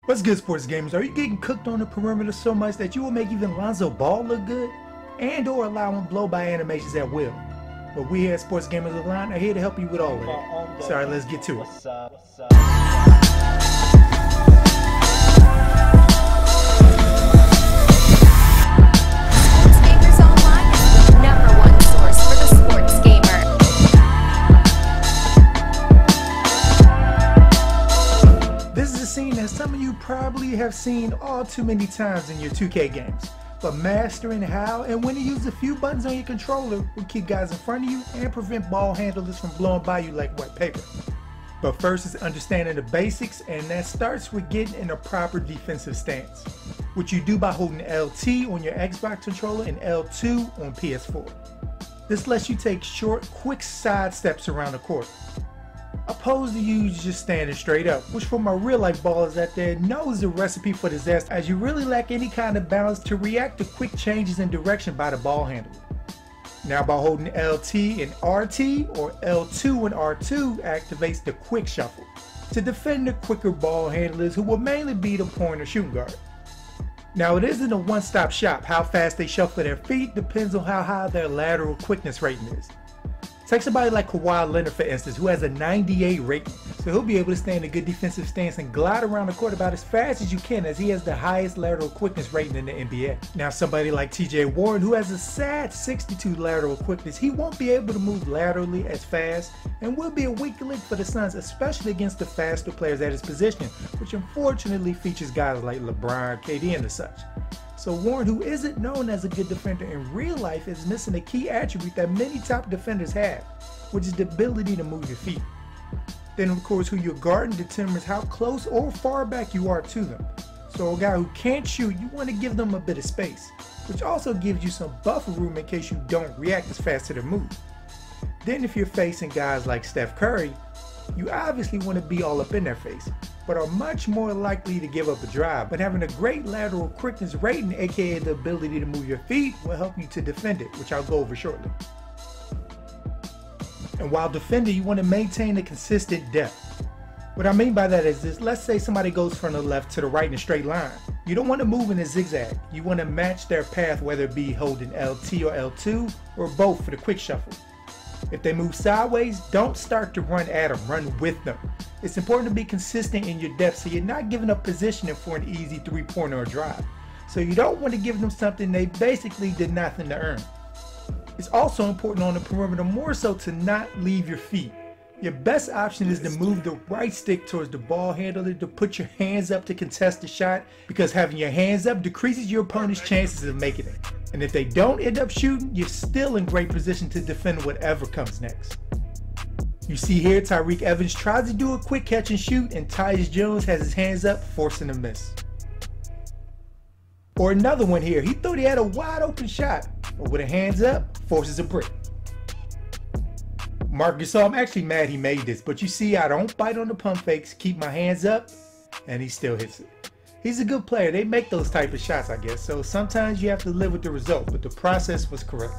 What's good, sports gamers? Are you getting cooked on the perimeter so much that you will make even Lonzo Ball look good? And or allowing blow-by animations at will? But we here at Sports Gamers Online are here to help you with all of that. So alright, let's get to it. Some of you probably have seen all too many times in your 2K games, but mastering how and when to use a few buttons on your controller will keep guys in front of you and prevent ball handlers from blowing by you like wet paper. But first is understanding the basics, and that starts with getting in a proper defensive stance, which you do by holding LT on your Xbox controller and L2 on PS4. This lets you take short, quick side steps around the court, opposed to you just standing straight up, which for my real life ballers out there knows the recipe for disaster, as you really lack any kind of balance to react to quick changes in direction by the ball handler. Now by holding LT and RT, or L2 and R2, activates the quick shuffle to defend the quicker ball handlers, who will mainly be the point or shooting guard. Now it isn't a one-stop shop. How fast they shuffle their feet depends on how high their lateral quickness rating is. Take somebody like Kawhi Leonard, for instance, who has a 98 rating, so he'll be able to stay in a good defensive stance and glide around the court about as fast as you can, as he has the highest lateral quickness rating in the NBA. Now somebody like TJ Warren, who has a sad 62 lateral quickness, he won't be able to move laterally as fast and will be a weak link for the Suns, especially against the faster players at his position, which unfortunately features guys like LeBron, KD, and such. So Warren, who isn't known as a good defender in real life, is missing a key attribute that many top defenders have, which is the ability to move your feet. Then of course, who you're guarding determines how close or far back you are to them. So a guy who can't shoot, you want to give them a bit of space, which also gives you some buffer room in case you don't react as fast to their move. Then if you're facing guys like Steph Curry, you obviously want to be all up in their face, but are much more likely to give up a drive. But having a great lateral quickness rating, aka the ability to move your feet, will help you to defend it, which I'll go over shortly. And while defending, you want to maintain a consistent depth. What I mean by that is this: let's say somebody goes from the left to the right in a straight line. You don't want to move in a zigzag. You want to match their path, whether it be holding LT or L2 or both for the quick shuffle. If they move sideways, don't start to run at them, run with them. It's important to be consistent in your depth so you're not giving up positioning for an easy three-pointer or drive. So you don't want to give them something they basically did nothing to earn. It's also important on the perimeter more so to not leave your feet. Your best option is to move the right stick towards the ball handler, to put your hands up to contest the shot, because having your hands up decreases your opponent's chances of making it. And if they don't end up shooting, you're still in great position to defend whatever comes next. You see here, Kyrie Irving tries to do a quick catch and shoot, and Tyus Jones has his hands up, forcing a miss. Or another one here, he thought he had a wide open shot, but with a hands up, forces a brick. Mark Gasol, I'm actually mad he made this, but you see, I don't bite on the pump fakes, keep my hands up, and he still hits it. He's a good player. They make those type of shots, I guess, so sometimes you have to live with the result, but the process was correct.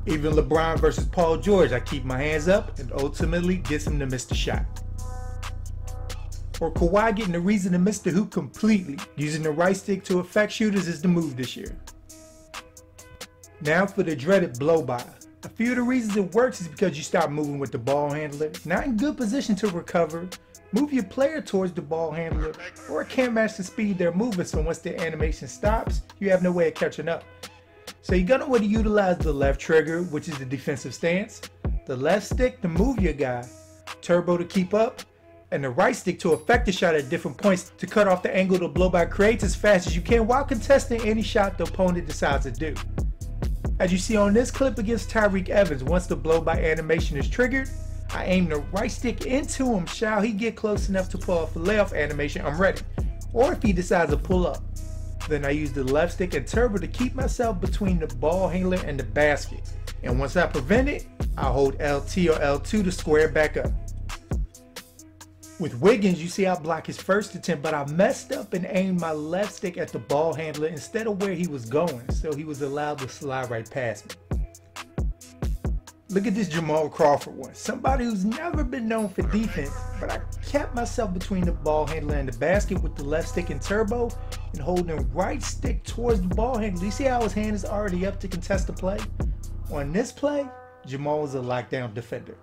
Even LeBron versus Paul George, I keep my hands up and ultimately gets him to miss the shot. Or Kawhi getting the reason to miss the hoop completely. Using the right stick to affect shooters is the move this year. Now for the dreaded blow-by. A few of the reasons it works is because you stop moving with the ball handler, not in good position to recover, move your player towards the ball handler, or can't match the speed they're moving, so once the animation stops, you have no way of catching up. So you're gonna want to utilize the left trigger, which is the defensive stance, the left stick to move your guy, turbo to keep up, and the right stick to affect the shot at different points to cut off the angle the blow-by creates as fast as you can while contesting any shot the opponent decides to do. As you see on this clip against Kyrie Irving, once the blow-by animation is triggered, I aim the right stick into him. Shall he get close enough to pull off a layoff animation, I'm ready. Or if he decides to pull up, then I use the left stick and turbo to keep myself between the ball handler and the basket. And once I prevent it, I hold LT or L2 to square it back up. With Wiggins, you see I block his first attempt, but I messed up and aimed my left stick at the ball handler instead of where he was going, so he was allowed to slide right past me. Look at this Jamal Crawford one. Somebody who's never been known for defense, but I kept myself between the ball handler and the basket with the left stick and turbo and holding right stick towards the ball handler. You see how his hand is already up to contest the play? On this play, Jamal was a lockdown defender.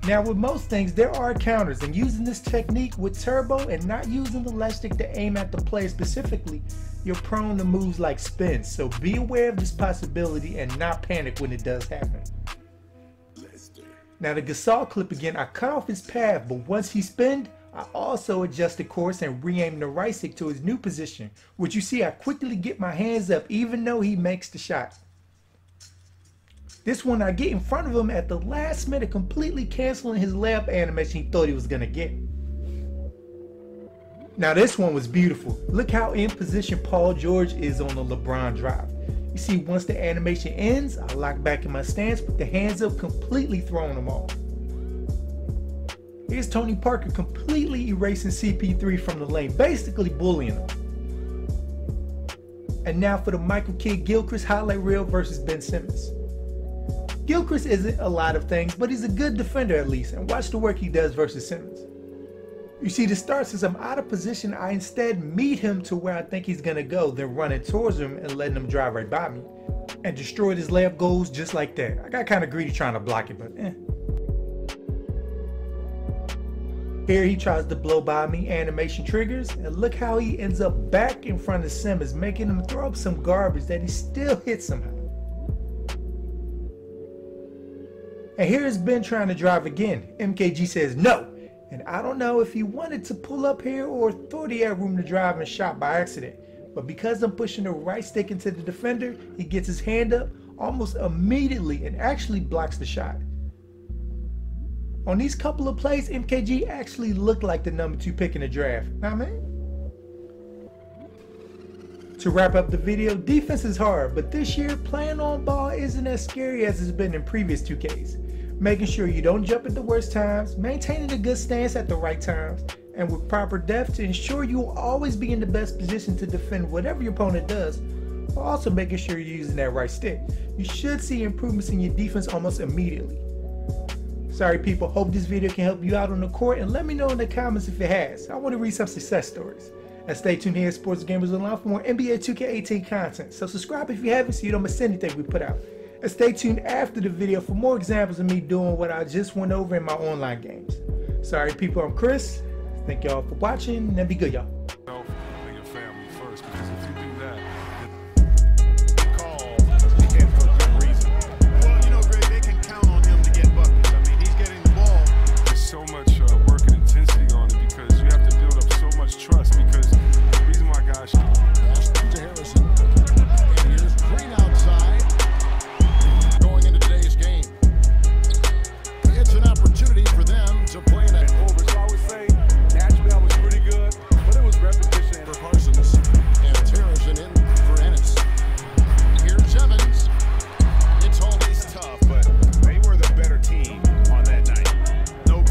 Now with most things, there are counters, and using this technique with turbo and not using the left stick to aim at the player specifically, you're prone to moves like spins. So be aware of this possibility and not panic when it does happen. Now the Gasol clip again, I cut off his path, but once he spinned, I also adjusted course and re-aimed the right stick to his new position, which you see I quickly get my hands up even though he makes the shot. This one I get in front of him at the last minute, completely canceling his layup animation he thought he was gonna get. Now this one was beautiful. Look how in position Paul George is on the LeBron drive. You see, once the animation ends, I lock back in my stance with the hands up, completely throwing them off. Here's Tony Parker completely erasing CP3 from the lane, basically bullying him. And now for the Michael Kidd-Gilchrist highlight reel versus Ben Simmons. Gilchrist isn't a lot of things, but he's a good defender at least, and watch the work he does versus Simmons. You see, to start, since I'm out of position, I instead meet him to where I think he's gonna go, then running towards him and letting him drive right by me, and destroyed his layup goals just like that. I got kind of greedy trying to block it, but Here he tries to blow by me, animation triggers, and look how he ends up back in front of Simmons, making him throw up some garbage that he still hits somehow. And here's Ben trying to drive again. MKG says no. And I don't know if he wanted to pull up here or thought he had room to drive and shot by accident. But because I'm pushing the right stick into the defender, he gets his hand up almost immediately and actually blocks the shot. On these couple of plays, MKG actually looked like the number 2 pick in the draft. Know what I mean? To wrap up the video, defense is hard, but this year playing on ball isn't as scary as it's been in previous 2Ks. Making sure you don't jump at the worst times, maintaining a good stance at the right times, and with proper depth to ensure you will always be in the best position to defend whatever your opponent does, while also making sure you're using that right stick. You should see improvements in your defense almost immediately. Sorry people, hope this video can help you out on the court, and let me know in the comments if it has. I want to read some success stories. And stay tuned here at Sports Gamers Online for more NBA 2K18 content. So subscribe if you haven't so you don't miss anything we put out. And stay tuned after the video for more examples of me doing what I just went over in my online games. Sorry people, I'm Chris. Thank y'all for watching, and be good y'all. Your family first, because if you do that, so much work and intensity on it because you have to build up so much trust because the reason why guys to Harrison, and here's Green outside going into today's game. It's an opportunity for them to play in it over. So I would say naturally I was pretty good, but it was repetition for Parsons and Harrison in for Ennis. Here's Evans. It's always tough, but they were the better team on that night.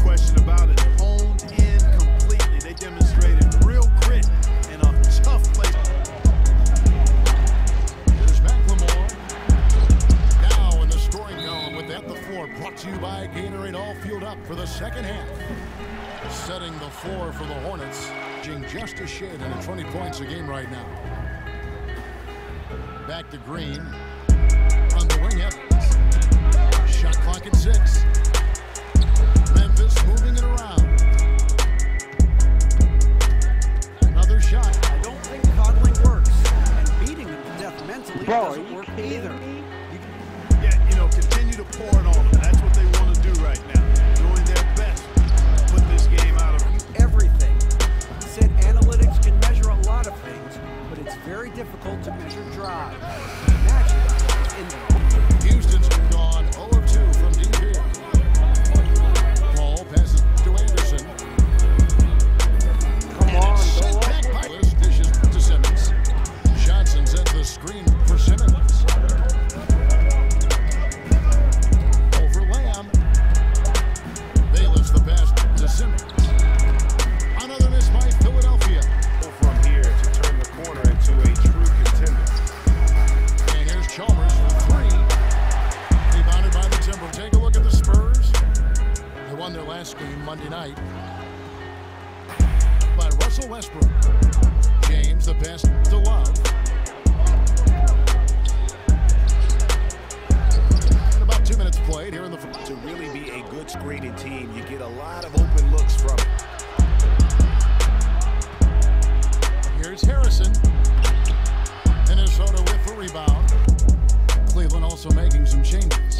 Question about it, honed in completely. They demonstrated real grit in a tough place. There's McLemore. Now in the scoring column with that, the floor brought to you by Gatorade, all fueled up for the second half. Setting the floor for the Hornets, just a shade and 20 points a game right now. Back to Green on the wing. Shot clock at 6. Memphis moving it around. Another shot. I don't think coddling works, and beating him to death mentally doesn't work either. Yeah, you know, continue to pour it on them. That's what they want to do right now. Doing their best to put this game out of them. Everything. He said analytics can measure a lot of things, but it's very difficult to measure drive. Imagine in the Houston's gone 0 of 2 from deep here. Passes to Anderson. Russell Westbrook. James, the pass to Love. And about 2 minutes played here in the first. To really be a good screening team, you get a lot of open looks from it. Here's Harrison. Minnesota with the rebound. Cleveland also making some changes.